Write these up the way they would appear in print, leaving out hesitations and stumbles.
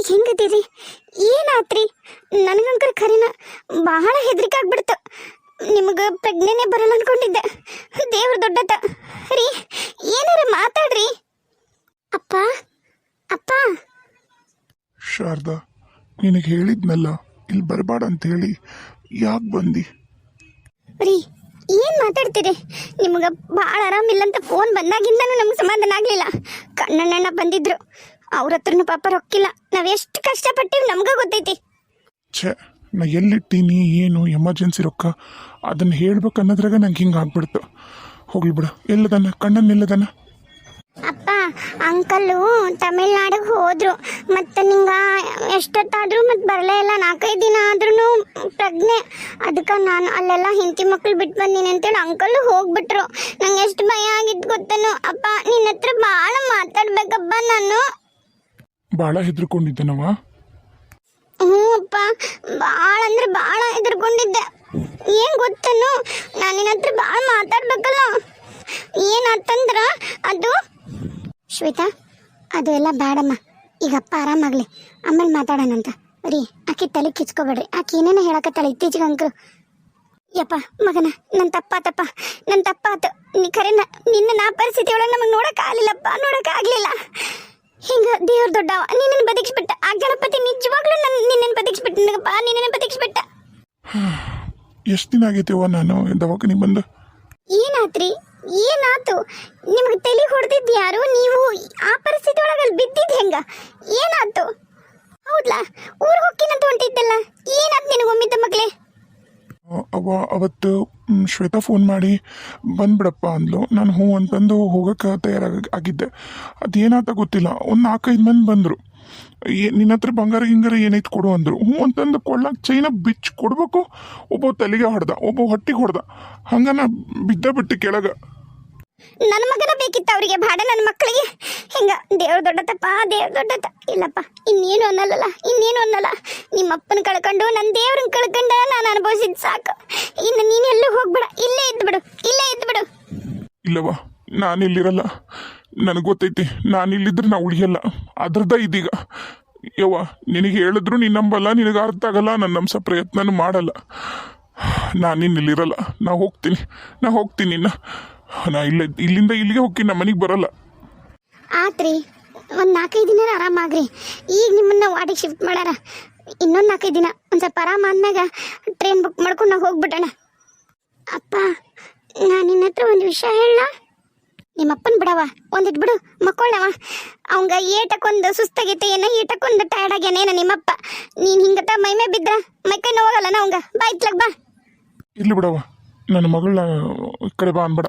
ಹೆಂಗದೀರಿ? ಏನಾತ್ರಿ? ನನಗಂಕರ ಖರೀನ ಬಹಳ ಹೆದರಿಕೆ ಆಗ್ಬಿಡ್ತು. ನಿಮಗೆ ಪ್ರಜ್ಞೆನೇ ಬರಲ್ಲ ಅನ್ಕೊಂಡಿದ್ದೆ. ದೇವ್ರ ದೊಡ್ಡತ ರೀ, ಏನಾರ ಮಾತಾಡ್ರಿ. ಅಪ್ಪ ಅಪ್ಪ. ಶಾರದಾ, ನಿನಗೆ ಹೇಳಿದ್ನಲ್ಲ ಇಲ್ಲಿ ಬರಬೇಡ ಅಂತೇಳಿ, ಯಾಕೆ ಬಂದಿ? ರೀ, ಏನು ಮಾತಾಡ್ತೀರಿ? ನಿಮ್ಗೆ ಭಾಳ ಆರಾಮಿಲ್ಲ ಅಂತ ಫೋನ್ ಬಂದಾಗಿಂದನೂ ನಮ್ಗೆ ಸಮಾಧಾನ ಆಗಲಿಲ್ಲ. ಕಣ್ಣಣ್ಣ ಬಂದಿದ್ರು, ಅವ್ರ ಹತ್ರನೂ ಪಾಪ ರೊಕ್ಕಿಲ್ಲ. ನಾವು ಎಷ್ಟು ಕಷ್ಟಪಟ್ಟಿವಿ ನಮ್ಗೆ ಗೊತ್ತೈತಿ. ಛೇ, ನಾ ಎಲ್ಲಿಟ್ಟೀನಿ, ಏನು ಎಮರ್ಜೆನ್ಸಿ ರೊಕ್ಕ ಅದನ್ನು ಹೇಳ್ಬೇಕು ಅನ್ನೋದ್ರಾಗ ನಂಗೆ ಹಿಂಗೆ ಆಗ್ಬಿಡ್ತು. ಹೋಗ್ಲಿ ಬಿಡು. ಎಲ್ಲದನ ಕಣ್ಣನ್ನೆಲ್ಲದನ? ಅಪ್ಪ, ಅಂಕಲ್ಲು ತಮಿಳ್ನಾಡಿಗೆ ಹೋದ್ರು. ಮತ್ತು ನಿಂಗೆ ಎಷ್ಟೊತ್ತಾದರೂ ಮತ್ತು ಬರಲೇ ಇಲ್ಲ. 4-5 ದಿನ ಆದ್ರೂ ಪ್ರಜ್ಞೆ. ಅದಕ್ಕೆ ನಾನು ಅಲ್ಲೆಲ್ಲ ಹೆಂಡತಿ ಮಕ್ಕಳು ಬಿಟ್ಟು ಬಂದೀನಿ ಅಂತೇಳಿ ಅಂಕಲ್ಲು ಹೋಗ್ಬಿಟ್ರು. ನಂಗೆ ಎಷ್ಟು ಭಯ ಆಗಿದ್ದು ಗೊತ್ತೇನು ಅಪ್ಪ. ನಿನ್ನ ಹತ್ರ ಭಾಳ ಮಾತಾಡ್ಬೇಕಪ್ಪ ನಾನು. ಭಾಳ ಹೆದರ್ಕೊಂಡಿದ್ದನವ? ಹ್ಞೂ ಅಪ್ಪ, ಭಾಳ ಅಂದ್ರೆ ಭಾಳ ಹೆದರ್ಕೊಂಡಿದ್ದೆ. ಏನು ಗೊತ್ತೇನು, ನಾನು ನಿನ್ನ ಹತ್ರ ಭಾಳ ಮಾತಾಡ್ಬೇಕಲ್ಲ. ಏನಾತಂದ್ರ ಅದು ಶ್ವೇತಾ, ಅದು ಎಲ್ಲ ಬೇಡಮ್ಮ. ಈಗ ಅಪ್ಪ ಆರಾಮಾಗಲಿ, ಆಮೇಲೆ ಮಾತಾಡೋಣಂತ. ರೀ, ಆಕೆ ತಲೆ ಕಿಚ್ಕೋಬೇಡ್ರಿ. ಆಕೆ ಏನೇನೋ ಹೇಳಕತ್ತಾಳೆ ಇತ್ತೀಚೆಗೆ ಅಂಕರು. ಯಪ್ಪ ಮಗನ, ನನ್ನ ತಪ್ಪಾತು. ನೀ ಖರೇನ ನಿನ್ನ ಪರಿಸ್ಥಿತಿ ಒಳಗೆ ನಮಗೆ ನೋಡೋಕ್ಕಾಗಲಿಲ್ಲಪ್ಪ, ನೋಡೋಕ್ಕಾಗಲಿಲ್ಲ. ಹಿಂಗೆ ದೇವ್ರ ದೊಡ್ಡವ ನಿನ್ನನ್ನು ಬದುಕಿಸ್ಬಿಟ್ಟ. ಆ ಗಣಪತಿ ನಿಜವಾಗ್ಲೂ ನಿನ್ನನ್ನು ಬದುಕಿಸ್ಬಿಟ್ಟ. ನನಗಪ್ಪ ನಿನ್ನನ್ನು ಬದುಕಿಸ್ಬಿಟ್ಟ. ಎಷ್ಟು ದಿನ ಆಗೈತೆವ ನಾನು ದವಾಖಾನಿಗೆ ಬಂದು? ಏನಾತ್ರಿ? ಏನಾತು? ನಿಮ್ಗೆ ತಲೆ ಹೊಡೆದಿದ್ದು ಯಾರು? ನೀವು ಆ ಪರಿಸ್ಥಿತಿ ಒಳಗೆ ಅಲ್ಲಿ ಬಿದ್ದಿದ್ದು ಹೆಂಗ? ಏನಾತು? ಹೌದ್ಲಾ, ಊರಿಗೆ ಹೋಗ್ತೀನಂತ ಹೊಂಟಿದ್ದಲ್ಲ, ಏನಾಯ್ತು ನಿನಗೊಮ್ಮಿದ್ದ ಮಗಳೇ? ಅವತ್ತು ಶ್ವೇತಾ ಫೋನ್ ಮಾಡಿ ಬಂದ್ಬಿಡಪ್ಪ ಅಂದ್ಲು. ನಾನು ಹ್ಞೂ ಅಂತಂದು ಹೋಗೋಕ್ಕೆ ಆಗಿದ್ದೆ. ಅದೇನಾತ ಗೊತ್ತಿಲ್ಲ. ಒಂದು 4-5 ಮಂದಿ ಬಂದರು. ನಿನ್ನ ಹತ್ರ ಬಂಗಾರ ಗಿಂಗಾರ ಏನೈತೆ ಕೊಡು ಅಂದರು. ಹ್ಞೂ ಅಂತಂದು ಕೊಳ್ಳಾಗ ಚೈನ ಬಿಚ್ಚಿ ಕೊಡ್ಬೇಕು. ಒಬ್ಬ ತಲೆಗೆ ಹೊಡೆದ, ಒಬ್ಬ ಹೊಟ್ಟಿಗೆ ಹೊಡೆದ. ಹಂಗನ ಬಿಟ್ಟು ಕೆಳಗೆ. ನನ್ನ ಮಗನ ಬೇಕಿತ್ತು ಅವರಿಗೆ, ಬಾಡ ನನ್ನ ಮಕ್ಕಳಿಗೆ. ಹಿಂಗ ದೇವ್ರ ದೊಡ್ಡತಪ್ಪ, ದೇವ್ರ ದೊಡ್ಡತ. ಇಲ್ಲಪ್ಪ, ಇನ್ನೇನು ಅನ್ನಲ್ಲ. ನಿಮ್ಮಪ್ಪನ ಕಳ್ಕೊಂಡು ನನ್ನ ದೇವ್ರನ್ನ ಕಳ್ಕೊಂಡ ನಾನು ಅನುಭವಿಸಿದ್ ಸಾಕು. ಇನ್ನು ನೀನೆಲ್ಲೂ ಹೋಗ್ಬೇಡ, ಇಲ್ಲೇ ಇದ್ಬಿಡು. ಇಲ್ಲವ, ನಾನಿಲ್ಲಿರಲ್ಲ. ನನಗೆ ಗೊತ್ತೈತಿ, ನಾನಿಲ್ಲಿದ್ರೆ ನಾ ಉಳಿಯಲ್ಲ. ಅದ್ರದ ಇದೀಗ. ಯವ್ವ, ನಿನಗೆ ಹೇಳಿದ್ರು ನೀನು ನಂಬಲ್ಲ, ನಿನಗೆ ಅರ್ಥ ಆಗಲ್ಲ. ನಾನು ನಂಬಿಸೋ ಪ್ರಯತ್ನನೂ ಮಾಡಲ್ಲ. ನಾನಿನ್ನಿಲ್ಲಿರಲ್ಲ. ನಾ ಹೋಗ್ತೀನಿ. ನಾ ಇಲ್ಲಿಂದ ಇಲ್ಲಿಗೆ ಹೋಗ್ತೀನಿ. ನಮ್ಮ ಮನೆಗೆ ಬರಲ್ಲ. ಆತ್ರಿ, ಒಂದು 4-5 ದಿನ ಆರಾಮಾಗ್ರಿ. ಈಗ ನಿಮ್ಮನ್ನ ವಾರ್ಡಿಗೆ ಶಿಫ್ಟ್ ಮಾಡ್ಯಾರ. ಇನ್ನೊಂದು 4-5 ದಿನ ಒಂದು ಸ್ವಲ್ಪ ಆರಾಮ ಆದ್ಮ್ಯಾಗ ಟ್ರೈನ್ ಬುಕ್ ಮಾಡ್ಕೊಂಡು ನಾವು ಹೋಗ್ಬಿಡೋಣ. ಅಪ್ಪ, ನಾನು ನಿನ್ನ ಹತ್ರ ಒಂದು ವಿಷಯ ಹೇಳ. ನಿಮ್ಮಪ್ಪನ ಬಿಡವ, ಒಂದಿಟ್ಟು ಬಿಡು, ಮಕ್ಕೊಳ್ಳವ. ಅವಂಗ ಏಟಕ್ಕೊಂದು ಸುಸ್ತಾಗೈತೆ ಏನೋ, ಏಟಕ್ಕೊಂದು ಟಯರ್ಡ್ ಆಗ್ಯಾನೇನ ನಿಮ್ಮಪ್ಪ. ನೀನು ಹಿಂಗತ ಮೈಮೇ ಬಿದ್ರ ಮೈಕೈ ನೋವಾಗಲ್ಲ ನಾ ಅವಂಗ. ಬಾ ಇತ್ಲಾಗ ಬಾ. ಇರ್ಲಿ ಬಿಡವ, ನನ್ನ ಮಗಳ ಈ ಕಡೆ ಬಾ ಅನ್ಬೇಡ.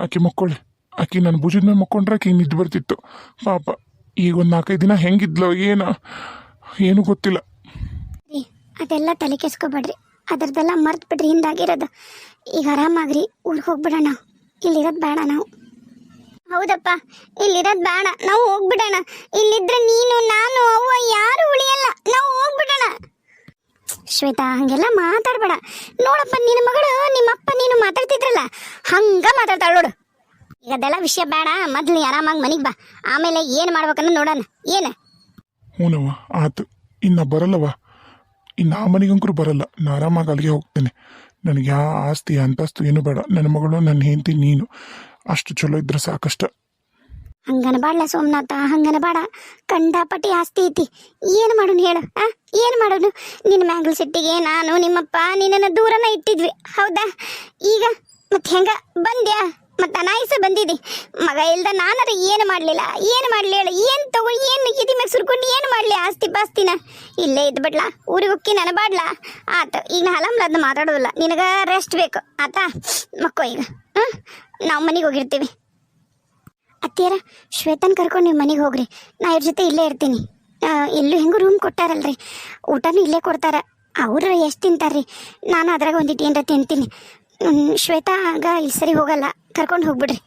ಆಕೆ ಮಕ್ಕೊಳ್ಳಿ. ಆಕೆ ನನ್ನ ಭುಜದ ಮೇಲೆ ಮಕ್ಕೊಂಡ್ರೆ ಆಕೆ ನಿದ್ದು ಬರ್ತಿತ್ತು ಪಾಪ. ಈಗ ಒಂದು 4-5 ದಿನ ಹೆಂಗಿದ್ಲೋ ಏನು ಗೊತ್ತಿಲ್ಲ. ರೀ, ಅದೆಲ್ಲ ತಲೆ ಕೆಸ್ಕೊಬೇಡ್ರಿ. ಅದ್ರದ್ದೆಲ್ಲ ಮರ್ತು ಬಿಡ್ರಿ ಹಿಂದಾಗಿರೋದು. ಈಗ ಆರಾಮಾಗ್ರಿ, ಊರಿಗೆ ಹೋಗ್ಬಿಡೋಣ. ಇಲ್ಲಿರೋದು ಬೇಡ ನಾವು. ಹೌದಪ್ಪ, ಇಲ್ಲಿರೋದು ಬೇಡ, ನಾವು ಹೋಗ್ಬಿಡೋಣ. ಇಲ್ಲಿದ್ರೆ ನೀನು, ನಾನು, ಅವ್ವ ಯಾರು ಉಳಿಯಲ್ಲ. ನಾವು ಹೋಗ್ಬಿಡೋಣ. ಶ್ವೇತಾ, ಹಂಗೆಲ್ಲ ಮಾತಾಡ್ಬೇಡ. ನೋಡಪ್ಪ, ನಿನ್ನ ಮಗಳು ನಿಮ್ಮಪ್ಪ ನೀನು ಮಾತಾಡ್ತಿದ್ರಲ್ಲ, ಹಂಗ ಮಾತಾಡ್ತಾಳ ನೋಡು. ಈಗ ಅದೆಲ್ಲ ವಿಷಯ ಬೇಡ. ಮೊದ್ಲು ಆರಾಮಾಗಿ ಮನೆಗೆ ಬಾ, ಆಮೇಲೆ ಏನು ಮಾಡ್ಬೇಕನ್ನ ನೋಡೋಣ. ಏನು? ಹ್ಞೂನವ್ವ, ಆತು. ಇನ್ನು ಬರಲ್ಲವ, ಇನ್ನು ಆ ಮನೆಗಂಕರು ಬರಲ್ಲ. ನಾ ಆರಾಮಾಗಿ ಅಲ್ಲಿಗೆ ಹೋಗ್ತೇನೆ. ನನಗೆ ಯಾವ ಆಸ್ತಿ ಅಂತಸ್ತು ಏನು ಬೇಡ. ನನ್ನ ಮಗಳು, ನನ್ನ ಹೆಂಡತಿ, ನೀನು ಅಷ್ಟು ಚಲೋ ಇದ್ರೆ ಸಾಕಷ್ಟ. ಹಂಗನಬಾಡ್ಲ ಸೋಮನಾಥ, ಹಂಗನಬಾಡ. ಕಂಡಾಪಟ್ಟಿ ಆಸ್ತಿ ಐತಿ. ಏನು ಮಾಡೋಣ ಹೇಳು? ಏನು ಮಾಡೋಣ? ನಿನ್ನ ಮ್ಯಾಂಗಲ್ ಸಿಟ್ಟಿಗೆ ನಾನು ನಿಮ್ಮಪ್ಪ ನಿನ್ನನ್ನು ದೂರನ ಇಟ್ಟಿದ್ವಿ, ಹೌದಾ? ಈಗ ಮತ್ತೆ ಹೆಂಗ ಬಂದ್ಯಾ? ಮತ್ತೆ ಅನಾಯಿಸ ಬಂದಿದ್ದಿ. ಮಗ ಇಲ್ದ ನಾನಾರ ಏನು ಮಾಡಲಿಲ್ಲ ಹೇಳು? ಏನು ತಗೊಳ್ಳಿ, ಏನು ಇದಿ ಮ್ಯಾಗ ಸುರ್ಕೊಂಡು ಏನು ಮಾಡಲಿ? ಆಸ್ತಿ ಪಾಸ್ತಿನ ಇಲ್ಲೇ ಇದ್ಬಿಡ್ಲಾ? ಊರಿಗೆ ಹೋಗಿ ನನಬಾಡ್ಲಾ? ಆತು, ಈಗ ನಾ ಹಲಮ್ಲದ್ನ ಮಾತಾಡೋದಿಲ್ಲ. ನಿನಗೆ ರೆಸ್ಟ್ ಬೇಕು ಆತಾ? ಮಕ್ಕೋ ಈಗ. ನಾವು ಮನೆಗೆ ಹೋಗಿರ್ತೀವಿ. ಅತ್ತಿಯರ, ಶ್ವೇತನ್ ಕರ್ಕೊಂಡು ನೀವು ಮನೆಗೆ ಹೋಗ್ರಿ. ನಾ ಇವ್ರ ಜೊತೆ ಇಲ್ಲೇ ಇರ್ತೀನಿ. ಎಲ್ಲೂ ಹೆಂಗೂ ರೂಮ್ ಕೊಟ್ಟಾರಲ್ರಿ, ಊಟನೂ ಇಲ್ಲೇ ಕೊಡ್ತಾರೆ. ಅವ್ರು ಎಷ್ಟು ತಿಂತಾರ್ರಿ, ನಾನು ಅದ್ರಾಗ ಒಂದಿಟ್ಟು ಏನರ ತಿಂತೀನಿ. ಶ್ವೇತಾ ಆಗ ಇಲ್ಲಿ ಸರಿ ಹೋಗಲ್ಲ, ಕರ್ಕೊಂಡು ಹೋಗ್ಬಿಡ್ರಿ.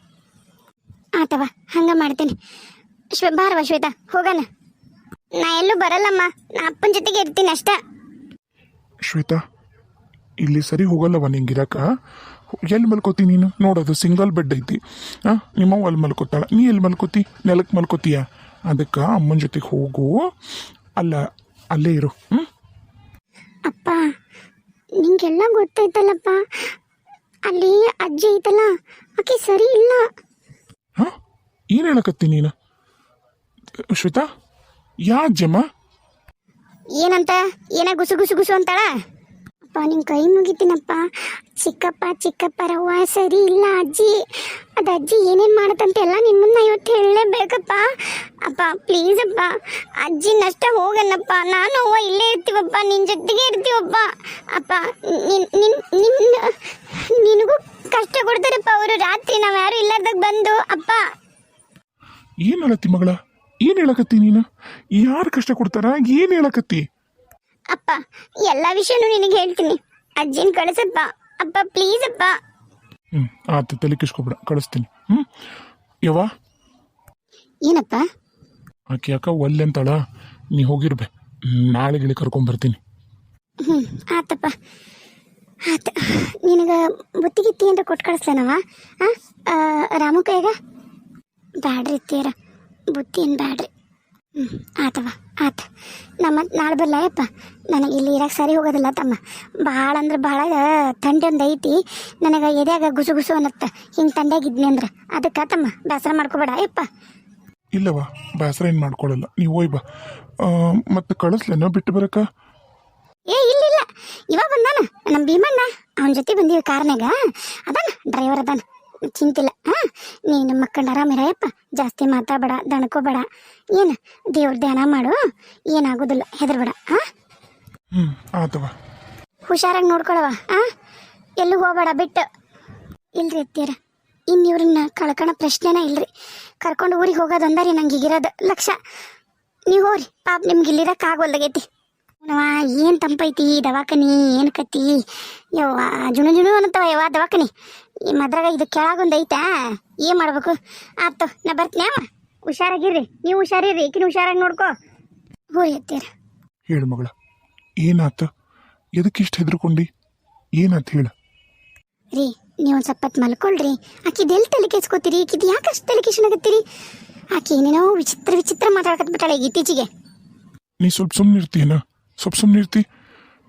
ಆತವ, ಹಂಗೆ ಮಾಡ್ತೀನಿ. ಬಾರವ ಶ್ವೇತಾ, ಹೋಗೋಣ. ನಾ ಎಲ್ಲೂ ಬರಲ್ಲಮ್ಮ, ನಾ ಅಪ್ಪನ ಜೊತೆಗೆ ಇರ್ತೀನಿ ಅಷ್ಟ. ಶ್ವೇತಾ, ಇಲ್ಲಿ ಸರಿ ಹೋಗಲ್ಲವ ನಿಂಗಿರಕ. ಎಲ್ಲಿ ಮಲ್ಕೋತಿ ನೀನು? ನೋಡೋದು ಸಿಂಗಲ್ ಬೆಡ್ ಐತಿ. ನಿಮ್ಮವ್ವ ಅಲ್ಲಿ ಮಲ್ಕೋತಾಳ, ನೀ ಎಲ್ಲಿ ಮಲ್ಕೋತಿ? ನೆಲಕ್ಕೆ ಮಲ್ಕೋತೀಯ? ಅದಕ್ಕೆ ಅಮ್ಮನ ಜೊತೆಗೆ ಹೋಗು. ಅಲ್ಲ ಅಲ್ಲೇ ಇರು. ಹ್ಞೂ ಅಪ್ಪ ನಿಂಗೆಲ್ಲ ಗೊತ್ತೈತಲ್ಲಪ್ಪ, ಅಲ್ಲಿ ಅಜ್ಜಿ ಐತಲ್ಲ ಆಕೆ ಸರಿ ಇಲ್ಲ. ಹಾಂ ಏನು ಹೇಳಕತ್ತಿ ನೀನು ಶ್ವೇತಾ? ಯಾ ಅಜ್ಜಮ್ಮ? ಏನಂತ ಏನ ಗುಸು ಗುಸು ಗುಸು ಅಂತಾಳ? ಅಪ್ಪ ನಿನ್ ಕೈ ಮುಗಿತೀನಪ್ಪ, ಚಿಕ್ಕಪ್ಪರವ್ವ ಸರಿ ಇಲ್ಲ ಅಜ್ಜಿ. ಅದು ಅಜ್ಜಿ ಏನೇನು ಮಾಡತ್ತಂತೆಲ್ಲ ನಿನ್ನ ಮುಂದೆ ಇವತ್ತು ಹೇಳಲೇಬೇಕಪ್ಪ. ಅಪ್ಪ ಪ್ಲೀಸ್ ಅಪ್ಪ, ಅಜ್ಜಿನಷ್ಟ ಹೋಗಲ್ಲಪ್ಪ, ನಾನು ಅವ್ವ ಇಲ್ಲೇ ಇರ್ತೀವಪ್ಪ, ನಿನ್ನ ಜೊತೆಗೆ ಇರ್ತೀವಪ್ಪ. ಅಪ್ಪ ನಿನಗೂ ಕಷ್ಟ ಕೊಡ್ತಾರಪ್ಪ ಅವರು, ರಾತ್ರಿ ನಾವು ಯಾರು ಇಲ್ಲದಾಗ ಬಂದು. ಅಪ್ಪ ಏನು ಹೇಳತ್ತಿ ಮಗಳ? ಏನು ಹೇಳಕತ್ತಿ ನೀನು? ಯಾರು ಕಷ್ಟ ಕೊಡ್ತಾರ? ಏನು ಹೇಳಕತ್ತಿ? ಅಪ್ಪ ಎಲ್ಲ ವಿಷಯನೂ ನಿನಗೆ ಹೇಳ್ತೀನಿ, ಅಜ್ಜಿನ ಕಳಿಸಪ್ಪ. ಅಪ್ಪ ಪ್ಲೀಸ್ ಅಪ್ಪ. ಆತ ತಲೆ ಕಿಸ್ಕೊಬಿಡ, ಕಳಿಸ್ತೀನಿ. ಯವ್ವ ಏನಪ್ಪ? ಆಕೆ ಯಾಕ ಒಲ್ಲೆ ಅಂತಾಳ, ನೀ ಹೋಗಿರ್ಬೆ, ನಾಳೆ ಗಿಳಿ ಕರ್ಕೊಂಬರ್ತೀನಿ. ಆತಪ್ಪ ಆತ. ನಿನಗೆ ಬುತ್ತಿಗಿತ್ತಿ ಅಂತ ಕೊಟ್ಟು ಕಳಿಸ್ಲೇನವ? ರಾಮು ಕೈಗ ಬ್ಯಾಡ್ರಿ ತೀರ ಬುತ್ತಿ ಏನು ಬ್ಯಾಡ್ರಿ. ಆತವ ಆತ. ನಮ್ಮ ನಾಳೆ ಬರ್ಲಾಯಪ್ಪ, ನನಗೆ ಇಲ್ಲಿ ಇರಕ್ಕೆ ಸರಿ ಹೋಗೋದಿಲ್ಲ ತಮ್ಮ. ಭಾಳ ಅಂದ್ರೆ ಭಾಳ ಥಂಡಿ ಒಂದು ಐತಿ ನನಗೆ, ಎದ್ಯಾಗ ಗುಸು ಗುಸು ಅನ್ನತ್ತ. ಹಿಂಗೆ ಥಂಡಿಯಾಗಿದ್ನಿ ಅಂದ್ರೆ ಅದಕ್ಕೆ ತಮ್ಮ ಬೇಸರ ಮಾಡ್ಕೋಬೇಡ ಯಪ್ಪ. ಇಲ್ಲವ ಬೇಸರ ಏನು ಮಾಡ್ಕೊಳ್ಳಲ್ಲ, ನೀವು ಹೋಯ್ ಬಾ. ಮತ್ತೆ ಕಳಿಸ್ಲೇನೋ ಬಿಟ್ಟು ಬರಕ? ಇಲ್ಲ ಇವಾಗ ಬಂದಾನ ನಮ್ಮ ಭೀಮಣ್ಣ, ಅವನ ಜೊತೆ ಬಂದೀವಿ ಕಾರ್ನಾಗ. ಅದಾನ ಡ್ರೈವರ್ ಅದಾನ, ಚಿಂತಿಲ್ಲ. ನೀನು ಮಕ್ಕಂಡು ಆರಾಮಿರಯಪ್ಪ, ಜಾಸ್ತಿ ಮಾತಾಡಬೇಡ, ದಣ್ಕೋಬೇಡ. ಏನು ದೇವ್ರ ಧ್ಯಾನ ಮಾಡು, ಏನಾಗೋದಿಲ್ಲ, ಹೆದರ್ಬೇಡ. ಆತವ. ಹುಷಾರಾಗಿ ನೋಡ್ಕೊಳವ. ಎಲ್ಲೂ ಹೋಗಬೇಡ ಬಿಟ್ಟು. ಇಲ್ರಿ ಅತ್ತೀರ, ಇನ್ನು ಇವ್ರನ್ನ ಕಳ್ಕೊಳೋ ಪ್ರಶ್ನೆನೇ ಇಲ್ರಿ. ಕರ್ಕೊಂಡು ಊರಿಗೆ ಹೋಗೋದು ಅಂದಾರಿ ನಂಗೆ ಈಗಿರೋದು ಲಕ್ಷ. ನೀವು ಹೋಗ್ರಿ ಪಾಪ, ನಿಮ್ಗೆ ಇಲ್ಲಿರಕ್ಕೆ ಆಗೋಲ್ದಾಗೈತಿ. ಏನು ತಂಪೈತಿ ದವಾಖಾನಿ, ಏನು ಕತ್ತಿ ಯವ್ವ, ಜುಣು ಅನ್ನತ್ತವ ಯವ್ವ ದವಾಖಾನಿ. ಈ ಮದ್ರಾಗ ಇದು ಕೆಳಗೊಂದು ಐತಾ, ಏನು ಮಾಡ್ಬೇಕು? ಆಯ್ತು ನಾ ಬರ್ತೀನಿ. ಹುಷಾರಾಗಿರ್ರಿ, ನೀವು ಹುಷಾರಿರ್ರಿ, ಈಕಿನ ಹುಷಾರಾಗಿ ನೋಡ್ಕೋ. ಹೋರಿ ಅತ್ತೀರ. ಹೇಳು ಮಗಳ, ಏನಾತ? ಎದಕ್ಕಿಷ್ಟು ಹೆದರ್ಕೊಂಡಿ? ಏನಾತ ಹೇಳು. ರೀ ನೀವು ಒಂದು ಸ್ವಲ್ಪ ಹೊತ್ತು ಮಲ್ಕೊಳ್ರಿ. ಆಕಿದೆಲ್ಲಿ ತಲೆ ಕೆಸ್ಕೋತೀರಿ? ಈಕಿದು ಯಾಕೆ ಅಷ್ಟು ತಲೆ ಕೆಸ್ಕೊಳಕತ್ತೀರಿ? ಆಕೆ ಏನೇನೋ ವಿಚಿತ್ರ ಮಾತಾಡಕತ್ಬಿಟ್ಟಾಳೆ ಈಗ ಇತ್ತೀಚೆಗೆ. ನೀ ಸ್ವಲ್ಪ ಸುಮ್ಮನಿರ್ತಿ.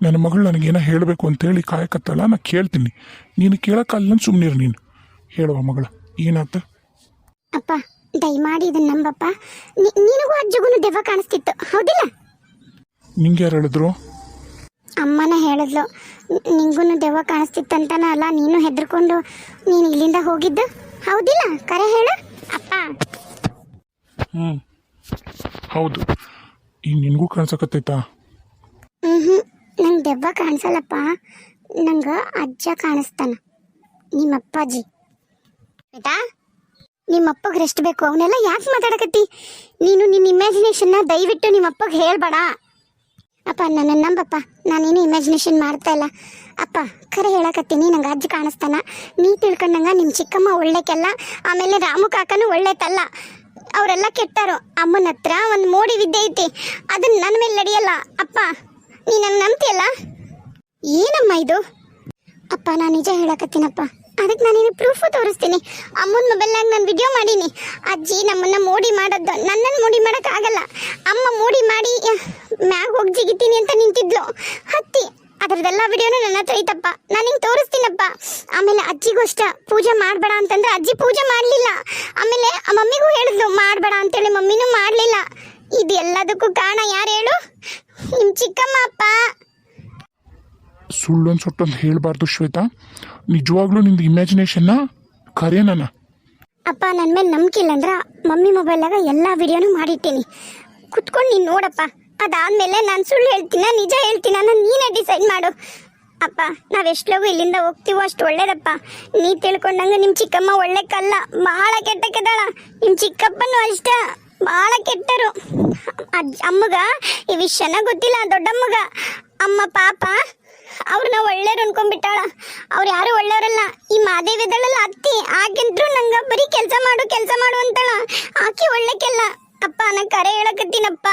ನನ್ನ ಮಗಳು ನನಗೇನೋ ಹೇಳಬೇಕು ಅಂತೇಳಿ ಕಾಯಕತ್ತಲ್ಲ, ನಾ ಕೇಳ್ತೀನಿ. ನೀನು ಕೇಳಕ್ಕಲ್ಲ ಸುಮ್ಮನಿರು. ನೀನು ಹೇಳುವ ಮಗಳ, ಏನಾತ? ಅಪ್ಪ ದಯಮಾಡಿ ಇದನ್ನ ನಂಬಪ್ಪ. ನಿನಗೂ ಅಜ್ಜಗೂ ದೆವ್ವ ಕಾಣಿಸ್ತಿತ್ತು ಹೌದಿಲ್ಲ? ನಿಂಗೆ ಯಾರು ಹೇಳಿದ್ರು? ಅಮ್ಮನ ಹೇಳಿದ್ಲು, ನಿಂಗೂ ದೆವ್ವ ಕಾಣಿಸ್ತಿತ್ತಂತನ. ಅಲ್ಲ ನೀನು ಹೆದರ್ಕೊಂಡು ನೀನು ಇಲ್ಲಿಂದ ಹೋಗಿದ್ದು ಹೌದಿಲ್ಲ? ಕರೆ ಹೇಳು ಅಪ್ಪ. ಹೌದು. ಈಗ ನಿನಗೂ ಕಾಣಿಸಕತ್ತೈತಾ? ನಂಗೆ ದೆವ್ವ ಕಾಣಿಸಲ್ಲಪ್ಪ, ನಂಗೆ ಅಜ್ಜ ಕಾಣಿಸ್ತಾನ, ನಿಮ್ಮಪ್ಪಾಜಿ. ಆಯ್ತಾ? ನಿಮ್ಮಪ್ಪಗೆ ರೆಸ್ಟ್ ಬೇಕು, ಅವನ್ನೆಲ್ಲ ಯಾಕೆ ಮಾತಾಡಕತ್ತಿ ನೀನು? ನಿನ್ನ ಇಮ್ಯಾಜಿನೇಷನ್ನ ದಯವಿಟ್ಟು ನಿಮ್ಮಪ್ಪಗೆ ಹೇಳ್ಬೇಡ. ಅಪ್ಪ ನನ್ನ ನಂಬಪ್ಪ, ನಾನೇನು ಇಮ್ಯಾಜಿನೇಷನ್ ಮಾಡ್ತಾ ಇಲ್ಲ ಅಪ್ಪ, ಖರೆ ಹೇಳಕತ್ತೀನಿ. ನಂಗೆ ಅಜ್ಜ ಕಾಣಿಸ್ತಾನ. ನೀ ತಿಳ್ಕೊಂಡಂಗ ನಿಮ್ಮ ಚಿಕ್ಕಮ್ಮ ಒಳ್ಳೆಕಲ್ಲ, ಆಮೇಲೆ ರಾಮು ಕಾಕನೂ ಒಳ್ಳೆತಲ್ಲ, ಅವರೆಲ್ಲ ಕೆಟ್ಟರು. ಅಮ್ಮನ ಹತ್ರ ಒಂದು ಮೋಡಿ ವಿದ್ಯೆ ಐತಿ, ಅದನ್ನ ನನ್ನ ಮೇಲೆ ನಡೆಯಲ್ಲ. ಅಪ್ಪ ನೀ ನನ್ನ ನಂಬ್ತಿಯಲ್ಲ? ಏನಮ್ಮ ಇದು? ಅಪ್ಪ ನಾನು ನಿಜ ಹೇಳಕತ್ತೀನಪ್ಪ, ಅದಕ್ಕೆ ನಾನೇನು ಪ್ರೂಫು ತೋರಿಸ್ತೀನಿ. ಅಮ್ಮನ ಮೊಬೈಲ್ನಾಗ ನಾನು ವಿಡಿಯೋ ಮಾಡೀನಿ. ಅಜ್ಜಿ ನಮ್ಮನ್ನ ಮೋಡಿ ಮಾಡೋದು, ನನ್ನನ್ನು ಮೋಡಿ ಮಾಡೋಕ್ಕಾಗಲ್ಲ. ಅಮ್ಮ ಮೋಡಿ ಮಾಡಿ ಮ್ಯಾಗ ಹೋಗಿ ಜಿಗಿತೀನಿ ಅಂತ ನಿಂತಿದ್ಲು, ಹತ್ತಿ. ಅದರದೆಲ್ಲ ವಿಡಿಯೋನು ನನ್ನ ಹತ್ರ ಐತಪ್ಪ, ನಾನು ಹಿಂಗೆ ತೋರಿಸ್ತೀನಪ್ಪ. ಆಮೇಲೆ ಅಜ್ಜಿಗೂ ಅಷ್ಟ ಪೂಜೆ ಮಾಡಬೇಡ ಅಂತಂದ್ರೆ ಅಜ್ಜಿ ಪೂಜೆ ಮಾಡಲಿಲ್ಲ. ಆಮೇಲೆ ಮಮ್ಮಿಗೂ ಹೇಳಿದ್ಲು ಮಾಡಬೇಡ ಅಂತೇಳಿ, ಮಮ್ಮಿನೂ ಮಾಡಲಿಲ್ಲ. ಇದು ಎಲ್ಲದಕ್ಕೂ ಕಾರಣ ಯಾರು ಹೇಳು? ನಿಮ್ಮ ಚಿಕ್ಕಮ್ಮ ಅಪ್ಪ. ಸುಳ್ಳೊಂದು ಸೊಟ್ಟೊಂದು ಹೇಳಬಾರ್ದು ಶ್ವೇತಾ, ನಿಜವಾಗ್ಲೂ ನಿಂದು ಇಮ್ಯಾಜಿನೇಷನ್ನ ಕರೆಯನ. ಅಪ್ಪ ನನ್ನ ಮೇಲೆ ನಂಬಿಕೆ ಇಲ್ಲ ಅಂದ್ರೆ ಮಮ್ಮಿ ಮೊಬೈಲಾಗ ಎಲ್ಲ ವಿಡಿಯೋನು ಮಾಡಿಟ್ಟೀನಿ, ಕುತ್ಕೊಂಡು ನೀನು ನೋಡಪ್ಪ. ಅದಾದಮೇಲೆ ನಾನು ಸುಳ್ಳು ಹೇಳ್ತೀನ ನಿಜ ಹೇಳ್ತೀನ ನೀನೇ ಡಿಸೈಡ್ ಮಾಡು. ಅಪ್ಪ ನಾವೆಷ್ಟಲೋಗು ಇಲ್ಲಿಂದ ಹೋಗ್ತೀವೋ ಅಷ್ಟು ಒಳ್ಳೇದಪ್ಪ. ನೀ ತಿಳ್ಕೊಂಡಂಗೆ ನಿಮ್ಮ ಚಿಕ್ಕಮ್ಮ ಒಳ್ಳೆ ಕಲ್ಲ, ಭಾಳ ಕೆಟ್ಟಕ್ಕೆದಾಳ. ನಿಮ್ಮ ಚಿಕ್ಕಪ್ಪನೂ ಅಷ್ಟ ಭಾಳ ಕೆಟ್ಟರು. ಅಮ್ಮಗ ಈ ವಿಷಯನ ಗೊತ್ತಿಲ್ಲ, ದೊಡ್ಡಮ್ಮಗ. ಅಮ್ಮ ಪಾಪ ಅವ್ರನ್ನ ಒಳ್ಳೆಯವ್ರು ಅನ್ಕೊಂಡ್ಬಿಟ್ಟಾಳ. ಅವ್ರು ಯಾರು ಒಳ್ಳೆಯವರಲ್ಲ. ಈ ಮಾದೇವಿ ಇದಳಲ್ಲ ಅತ್ತಿ, ಆಕೆಂತ್ರು ನಂಗೆ ಬರೀ ಕೆಲಸ ಮಾಡು ಅಂತಾಳ. ಆಕೆ ಒಳ್ಳೆಕೆಲ್ಲ. ಅಪ್ಪ ನಾ ಕರೆ ಹೇಳಕತ್ತೀನಪ್ಪ.